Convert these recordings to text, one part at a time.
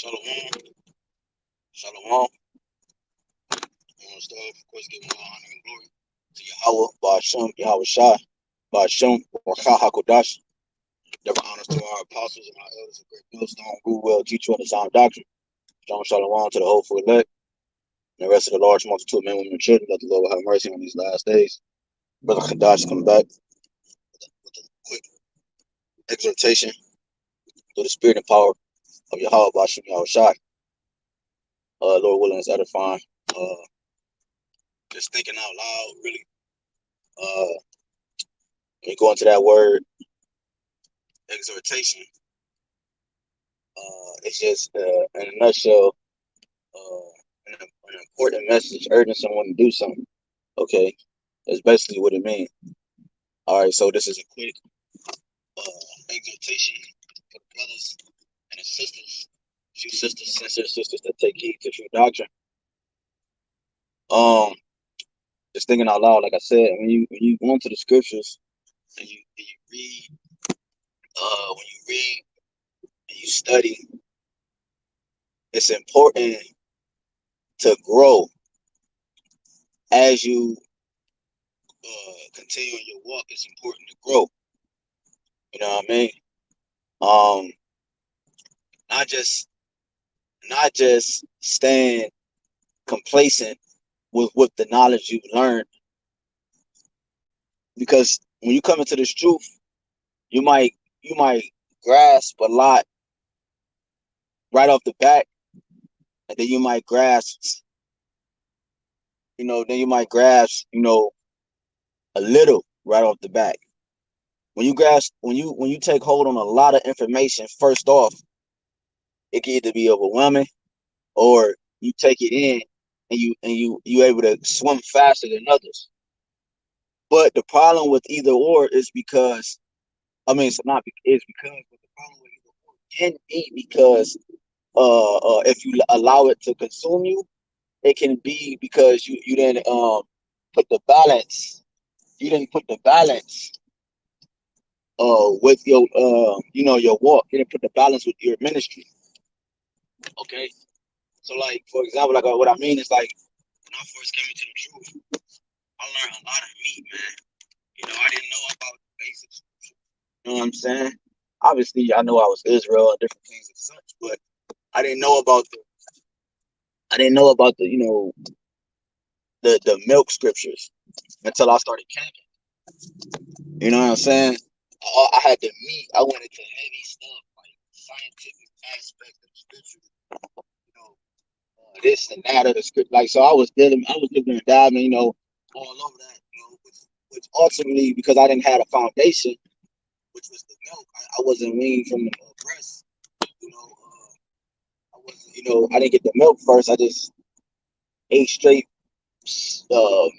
Shalom. Shalom. I want to start off, of course, giving all honor and glory to Yahawah, BAHASHAM, YAHAWASHI, BAHASHAM, HAQADASH. Never honors to our apostles and our elders of great millstone, who will teach you in the sound doctrine. Shalom to the hopeful elect and the rest of the large multitude of men, women, and children. That the Lord will have mercy on these last days. Brother Kadash come back with a quick exhortation through the spirit and power of Yahawah, BAHASHAM, YAHAWASHI. Lord willing is edifying. Just thinking out loud, really. When you go into that word, exhortation, it's just, in a nutshell, an important message, urging someone to do something. Okay, that's basically what it means. All right, so this is a quick exhortation for the brothers and the sisters, few sisters, sincere sisters that take heed to true doctrine. Just thinking out loud, like I said, when you go into the scriptures and you read, when you read and you study, it's important to grow as you continue on your walk. It's important to grow. You know what I mean? Not just stand complacent with the knowledge you've learned, because when you come into this truth, you might grasp a lot right off the bat, and then you might grasp, a little right off the bat. When you take hold on a lot of information, first off, it can either be overwhelming, or you take it in and you able to swim faster than others. But the problem with either or is because, I mean, it's not is because, but the problem with either or can be because if you allow it to consume you, it can be because you didn't put the balance. You didn't put the balance with your your walk. You didn't put the balance with your ministry. Okay, so like, for example, like what I mean is, like, when I first came into the truth, I learned a lot of meat, man. I didn't know about the basics. You know what I'm saying? Obviously, I know I was Israel and different things and such, but I didn't know about the milk scriptures until I started camping. You know what I'm saying? I had the meat. I went into heavy stuff, like scientific aspects of the scripture. This and that of the script. Like, so I was dipping and diving, all over that, which ultimately, because I didn't have a foundation, which was the milk, I wasn't weaned from the breast. I wasn't, I didn't get the milk first. I just ate straight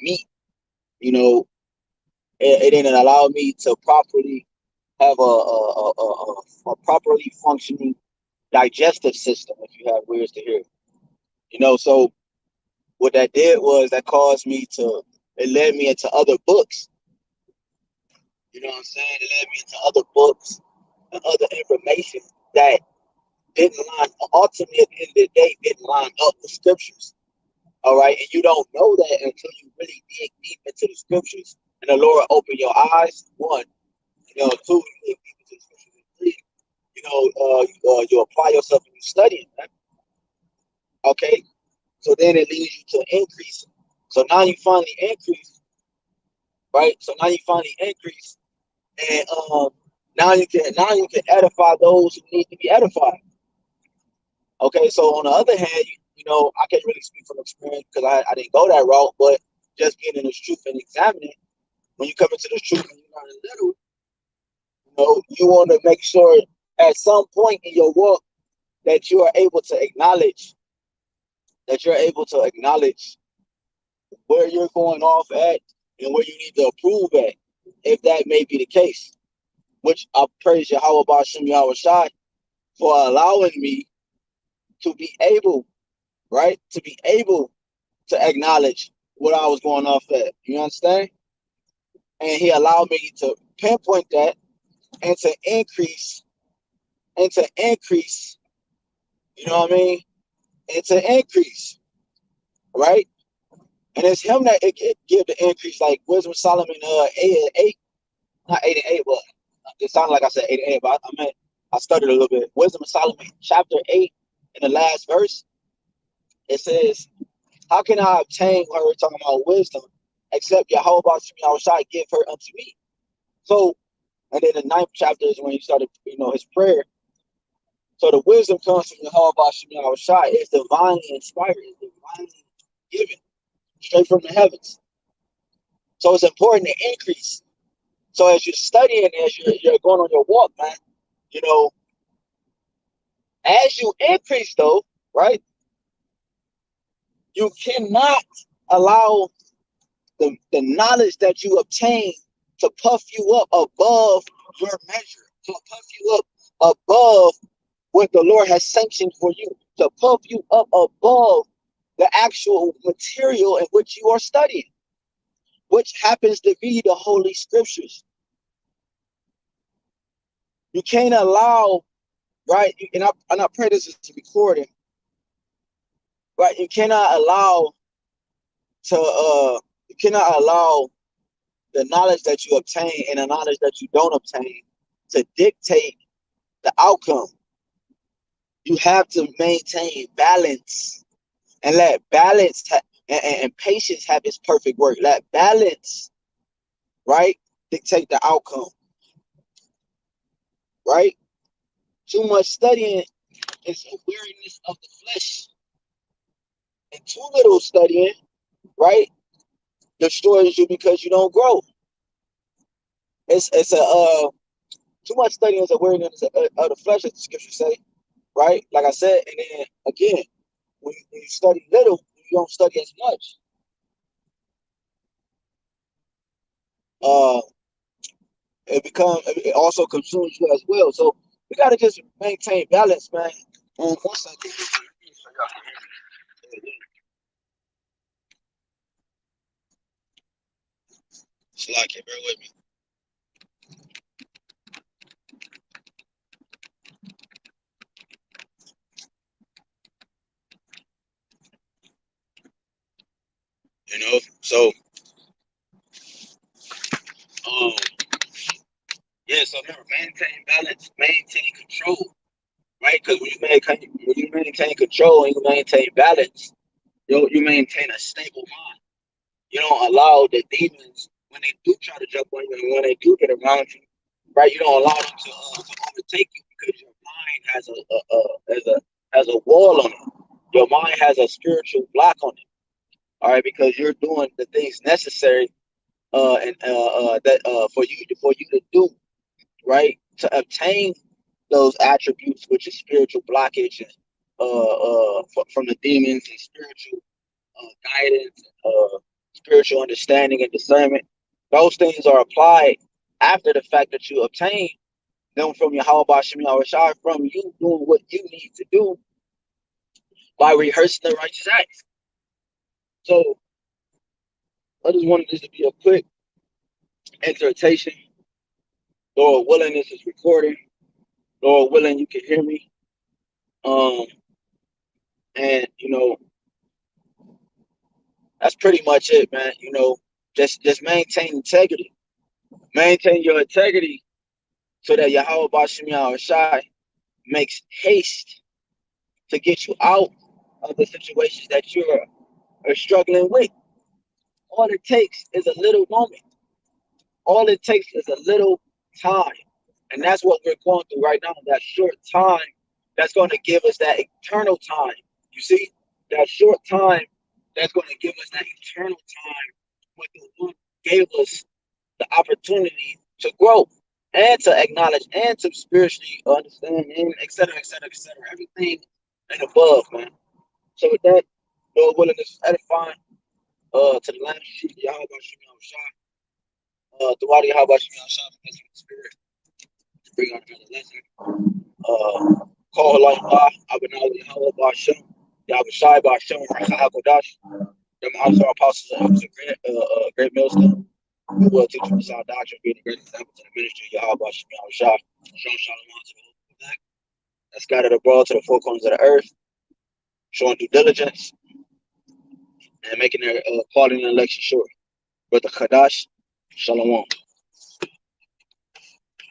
meat. It didn't allow me to properly have a properly functioning digestive system, if you have words to hear. So what that did was that caused me it led me into other books. You know what I'm saying? It led me into other books and other information that didn't ultimately, at the end of the day, didn't line up with scriptures. All right. And you don't know that until you really dig deep into the scriptures and the Lord open your eyes. One, two, you dig deep into the scriptures. And three, you apply yourself and you study it, right? Okay. So then it leads you to increase. So now you finally increase, right? So now you finally increase, and now you can edify those who need to be edified. Okay. So on the other hand, I can't really speak from experience because I didn't go that route, but just being in this truth and examining, when you come into this truth and you learn a little, you want to make sure at some point in your walk that you are able to acknowledge where you're going off at and where you need to improve at, if that may be the case. Which I praise Yahawah BAHASHAM YAHAWASHI for allowing me to be able, right, to acknowledge what I was going off at. You understand? And he allowed me to pinpoint that and to increase You know what I mean? And to increase, right? And it's him that it give the increase, like Wisdom of Solomon 8:8, not 8:8, but it sounded like I said 8:8, but I meant I stuttered a little bit. Wisdom of Solomon, chapter 8, in the last verse, it says, "How can I obtain," her talking about wisdom, "except YAHWASHI give her unto me?" So, and then the ninth chapter is when he started, his prayer. So the wisdom comes from YAHWASHI. It's divinely inspired, it's divinely given, straight from the heavens. So it's important to increase. So as you're studying, as you're going on your walk, man, you know, as you increase, though, right, you cannot allow the knowledge that you obtain to puff you up above your measure, to puff you up above what the Lord has sanctioned for you, to puff you up above the actual material in which you are studying, which happens to be the Holy Scriptures. You can't allow, right, and I pray this is recording, right, you cannot allow the knowledge that you obtain and the knowledge that you don't obtain to dictate the outcome. You have to maintain balance and let balance and patience have its perfect work. Let balance, right, dictate the outcome, right? Too much studying is a weariness of the flesh, and too little studying, right, destroys you because you don't grow. It's too much studying is a weariness of the flesh, as the scriptures say, right? Like I said, and then again, when you study little, you don't study as much. It also consumes you as well. So we gotta just maintain balance, man. One second. Slack it, bear with me. So um yeah, so remember, maintain balance, maintain control, right? Because when you maintain control and you maintain balance, you maintain a stable mind. You don't allow the demons, when they do try to jump on you and when they do get around you, right? You don't allow them to overtake you because your mind has a wall on it. Your mind has a spiritual block on it. All right, because you're doing the things necessary and that for you to do, right, to obtain those attributes, which is spiritual blockage and from the demons and spiritual guidance, spiritual understanding and discernment. Those things are applied after the fact that you obtain them from YAHWASHI, from you doing what you need to do by rehearsing the righteous acts. So I just wanted this to be a quick exhortation. Lord willing, this is recording. Lord willing, you can hear me. And that's pretty much it, man. Just maintain integrity. Maintain your integrity so that YAHWASHI makes haste to get you out of the situations that are struggling with. All it takes is a little moment. All it takes is a little time. And that's what we're going through right now, that short time that's going to give us that eternal time. You see, that short time that's going to give us that eternal time when the Lord gave us the opportunity to grow and to acknowledge and to spiritually understand and et cetera, et cetera, et cetera. Everything and above, man. So with that, Lord willing, this is edifying to the land of YAHWASHI. Throughout YAHWASHI, because of the Spirit, to bring on another lesson. Call Allah, AHBANAWA, YAHAWAH, BAHASHAM, YAHWASHI, BAHASHAM, HAQADASH. Them also are apostles and elders of great millstone. We will teach us our doctrine, being a great example to the ministry of YAHWASHI. Shalom, shalom to the whole back. that scattered abroad to the four corners of the earth, showing due diligence and making their calling and election sure. Brother HAQADASH, Shalom.